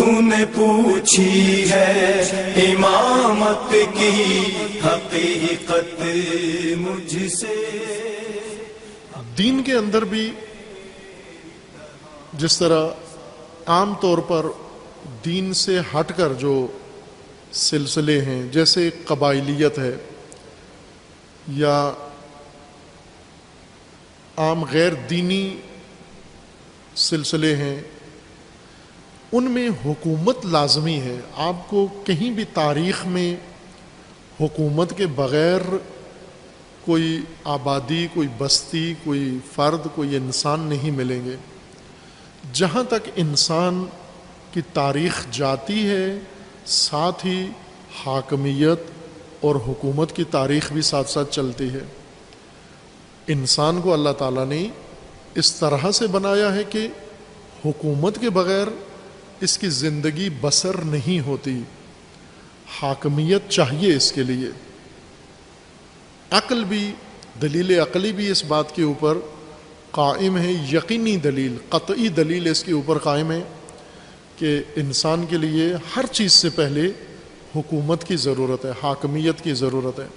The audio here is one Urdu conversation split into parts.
تو نے پوچھی ہے امامت کی حقیقت مجھ سے۔ دین کے اندر بھی جس طرح عام طور پر دین سے ہٹ کر جو سلسلے ہیں، جیسے قبائلیت ہے یا عام غیر دینی سلسلے ہیں، ان میں حکومت لازمی ہے۔ آپ کو کہیں بھی تاریخ میں حکومت کے بغیر کوئی آبادی، کوئی بستی، کوئی فرد، کوئی انسان نہیں ملیں گے۔ جہاں تک انسان کی تاریخ جاتی ہے، ساتھ ہی حاکمیت اور حکومت کی تاریخ بھی ساتھ ساتھ چلتی ہے۔ انسان کو اللہ تعالیٰ نے اس طرح سے بنایا ہے کہ حکومت کے بغیر اس کی زندگی بسر نہیں ہوتی، حاکمیت چاہیے اس کے لیے۔ عقل بھی، دلیل عقلی بھی اس بات کے اوپر قائم ہے، یقینی دلیل، قطعی دلیل اس کے اوپر قائم ہے کہ انسان کے لیے ہر چیز سے پہلے حکومت کی ضرورت ہے، حاکمیت کی ضرورت ہے۔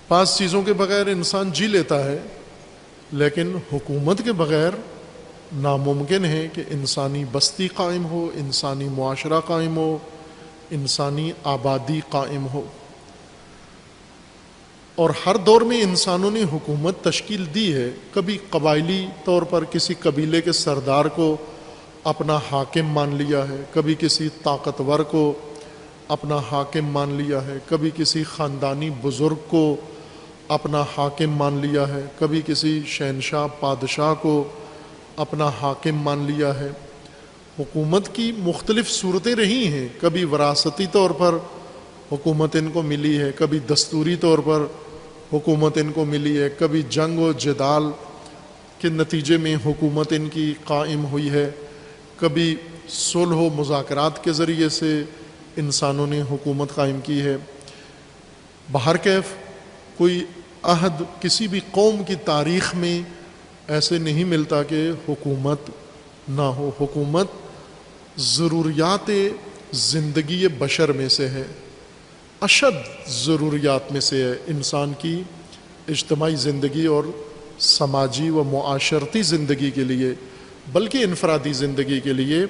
بعض چیزوں کے بغیر انسان جی لیتا ہے، لیکن حکومت کے بغیر ناممکن ہے کہ انسانی بستی قائم ہو، انسانی معاشرہ قائم ہو، انسانی آبادی قائم ہو۔ اور ہر دور میں انسانوں نے حکومت تشکیل دی ہے۔ کبھی قبائلی طور پر کسی قبیلے کے سردار کو اپنا حاکم مان لیا ہے، کبھی کسی طاقتور کو اپنا حاکم مان لیا ہے، کبھی کسی خاندانی بزرگ کو اپنا حاکم مان لیا ہے، کبھی کسی شہنشاہ بادشاہ کو اپنا حاکم مان لیا ہے۔ حکومت کی مختلف صورتیں رہی ہیں، کبھی وراثتی طور پر حکومت ان کو ملی ہے، کبھی دستوری طور پر حکومت ان کو ملی ہے، کبھی جنگ و جدال کے نتیجے میں حکومت ان کی قائم ہوئی ہے، کبھی صلح و مذاکرات کے ذریعے سے انسانوں نے حکومت قائم کی ہے۔ بہرکیف کوئی عہد کسی بھی قوم کی تاریخ میں ایسے نہیں ملتا کہ حکومت نہ ہو۔ حکومت ضروریات زندگی بشر میں سے ہے، اشد ضروریات میں سے ہے۔ انسان کی اجتماعی زندگی اور سماجی و معاشرتی زندگی کے لیے، بلکہ انفرادی زندگی کے لیے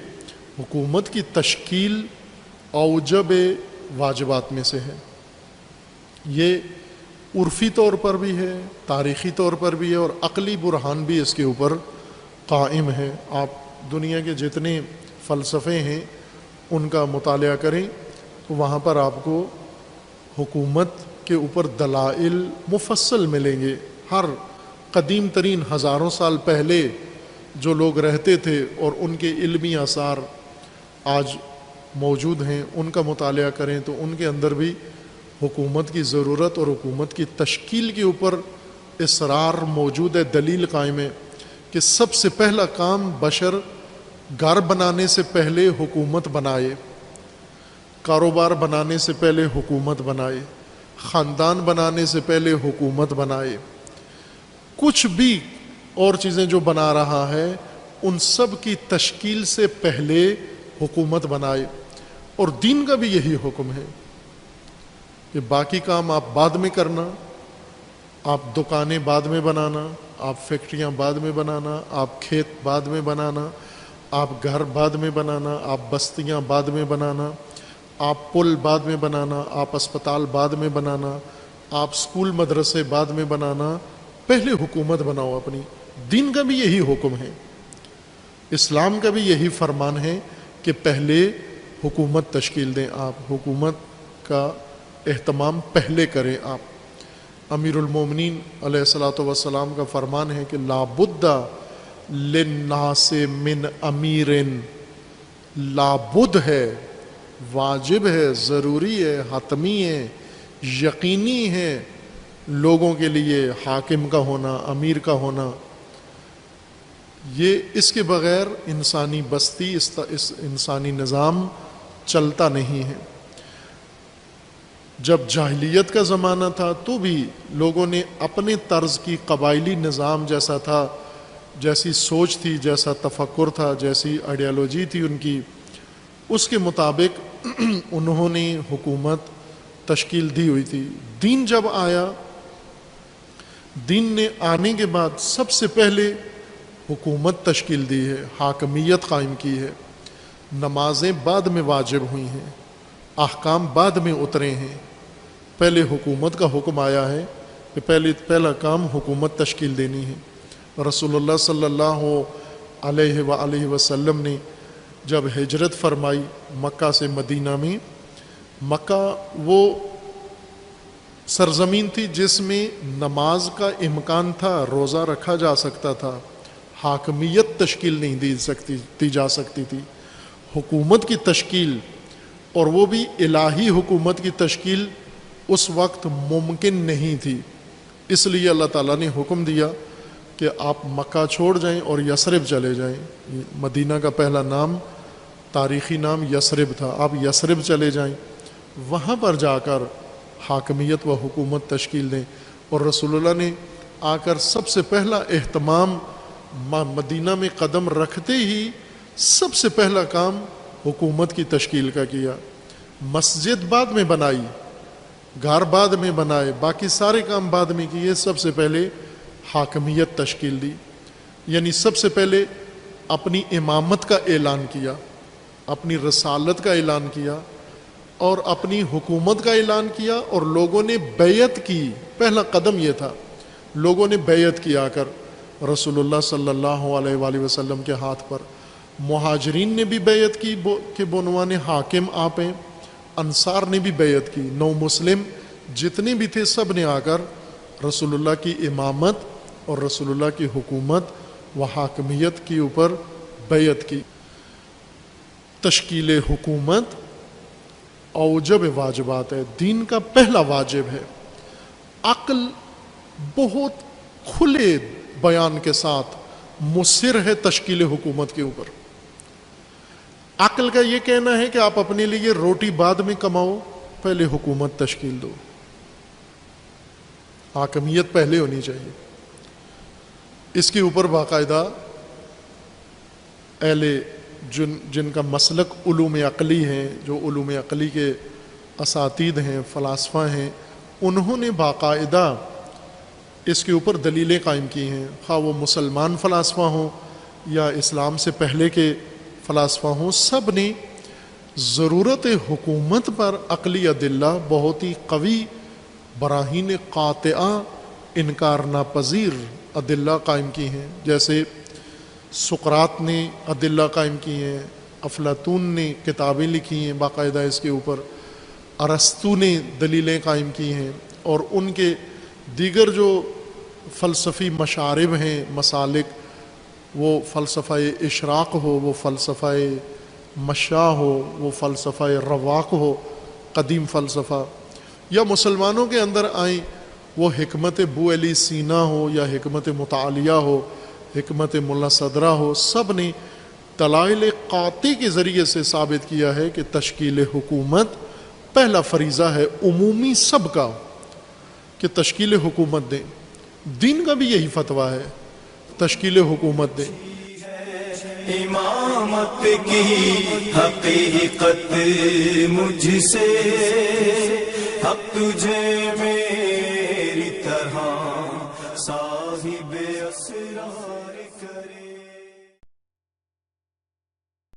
حکومت کی تشکیل اوجب واجبات میں سے ہے۔ یہ عرفی طور پر بھی ہے، تاریخی طور پر بھی ہے، اور عقلی برہان بھی اس کے اوپر قائم ہے۔ آپ دنیا کے جتنے فلسفے ہیں ان کا مطالعہ کریں تو وہاں پر آپ کو حکومت کے اوپر دلائل مفصل ملیں گے۔ ہر قدیم ترین ہزاروں سال پہلے جو لوگ رہتے تھے اور ان کے علمی آثار آج موجود ہیں، ان کا مطالعہ کریں تو ان کے اندر بھی حکومت کی ضرورت اور حکومت کی تشکیل کے اوپر اصرار موجود ہے، دلیل قائم ہے کہ سب سے پہلا کام بشر گھر بنانے سے پہلے حکومت بنائے، کاروبار بنانے سے پہلے حکومت بنائے، خاندان بنانے سے پہلے حکومت بنائے۔ کچھ بھی اور چیزیں جو بنا رہا ہے ان سب کی تشکیل سے پہلے حکومت بنائے۔ اور دین کا بھی یہی حکم ہے کہ باقی کام آپ بعد میں کرنا، آپ دکانیں بعد میں بنانا، آپ فیکٹریاں بعد میں بنانا، آپ کھیت بعد میں بنانا، آپ گھر بعد میں بنانا، آپ بستیاں بعد میں بنانا، آپ پل بعد میں بنانا، آپ اسپتال بعد میں بنانا، آپ اسکول مدرسے بعد میں بنانا، پہلے حکومت بناؤ اپنی۔ دین کا بھی یہی حکم ہے، اسلام کا بھی یہی فرمان ہے کہ پہلے حکومت تشکیل دیں، آپ حکومت کا اہتمام پہلے کریں۔ آپ امیر المومنین علیہ الصلوۃ والسلام کا فرمان ہے کہ لا بد للناس من امیر، لا بد ہے، واجب ہے، ضروری ہے، حتمی ہے، یقینی ہے لوگوں کے لیے حاکم کا ہونا، امیر کا ہونا۔ یہ اس کے بغیر انسانی بستی، اس انسانی نظام چلتا نہیں ہے۔ جب جاہلیت کا زمانہ تھا تو بھی لوگوں نے اپنے طرز کی قبائلی نظام جیسا تھا، جیسی سوچ تھی، جیسا تفکر تھا، جیسی آئیڈیالوجی تھی ان کی، اس کے مطابق انہوں نے حکومت تشکیل دی ہوئی تھی۔ دین جب آیا، دین نے آنے کے بعد سب سے پہلے حکومت تشکیل دی ہے، حاکمیت قائم کی ہے، نمازیں بعد میں واجب ہوئی ہیں، احکام بعد میں اترے ہیں، پہلے حکومت کا حکم آیا ہے کہ پہلا کام حکومت تشکیل دینی ہے۔ رسول اللہ صلی اللہ علیہ وآلہ وسلم نے جب ہجرت فرمائی مکہ سے مدینہ میں، مکہ وہ سرزمین تھی جس میں نماز کا امکان تھا، روزہ رکھا جا سکتا تھا، حاکمیت تشکیل نہیں دی جا سکتی تھی۔ حکومت کی تشکیل، اور وہ بھی الہی حکومت کی تشکیل، اس وقت ممکن نہیں تھی۔ اس لیے اللہ تعالیٰ نے حکم دیا کہ آپ مکہ چھوڑ جائیں اور یثرب چلے جائیں۔ مدینہ کا پہلا نام، تاریخی نام یثرب تھا، آپ یثرب چلے جائیں، وہاں پر جا کر حاکمیت و حکومت تشکیل دیں۔ اور رسول اللہ نے آ کر سب سے پہلا اہتمام مدینہ میں قدم رکھتے ہی سب سے پہلا کام حکومت کی تشکیل کا کیا۔ مسجد بعد میں بنائی، گھر بعد میں بنائے، باقی سارے کام بعد میں کیے، سب سے پہلے حاکمیت تشکیل دی۔ یعنی سب سے پہلے اپنی امامت کا اعلان کیا، اپنی رسالت کا اعلان کیا، اور اپنی حکومت کا اعلان کیا، اور لوگوں نے بیعت کی۔ پہلا قدم یہ تھا، لوگوں نے بیعت کی آ کر رسول اللہ صلی اللہ علیہ وآلہ وسلم کے ہاتھ پر۔ مہاجرین نے بھی بیعت کی کہ بعنوان حاکم آپ ہیں، انصار نے بھی بیعت کی، نو مسلم جتنے بھی تھے سب نے آ کر رسول اللہ کی امامت اور رسول اللہ کی حکومت و حاکمیت کے اوپر بیعت کی۔ تشکیل حکومت اوجب واجبات ہے، دین کا پہلا واجب ہے۔ عقل بہت کھلے بیان کے ساتھ مصر ہے تشکیل حکومت کے اوپر۔ عقل کا یہ کہنا ہے کہ آپ اپنے لیے روٹی بعد میں کماؤ، پہلے حکومت تشکیل دو، حاکمیت پہلے ہونی چاہیے۔ اس کے اوپر باقاعدہ اہل جن کا مسلک علوم عقلی ہیں، جو علوم عقلی کے اساتید ہیں، فلاسفہ ہیں، انہوں نے باقاعدہ اس کے اوپر دلیلیں قائم کی ہیں، خواہ وہ مسلمان فلاسفہ ہوں یا اسلام سے پہلے کے فلاسفہ ہوں، سب نے ضرورت حکومت پر عقلی ادلہ، بہت ہی قوی براہین قاطعہ، انکار ناپذیر ادلہ قائم کی ہیں۔ جیسے سقراط نے ادلہ قائم کی ہیں، افلاطون نے کتابیں لکھی ہیں باقاعدہ اس کے اوپر، ارسطو نے دلیلیں قائم کی ہیں، اور ان کے دیگر جو فلسفی مشارب ہیں، مسالک، وہ فلسفہ اشراق ہو، وہ فلسفہ مشاء ہو، وہ فلسفہ رواق ہو، قدیم فلسفہ، یا مسلمانوں کے اندر آئیں وہ حکمت بو علی سینا ہو یا حکمت متعالیہ ہو، حکمت ملا صدرہ ہو، سب نے دلائل قاطع کے ذریعے سے ثابت کیا ہے کہ تشکیل حکومت پہلا فریضہ ہے عمومی سب کا، کہ تشکیل حکومت دیں۔ دین کا بھی یہی فتویٰ ہے، تشکیل حکومت دیں۔ امامت کی حقیقت مجھ سے، حق تجھے میں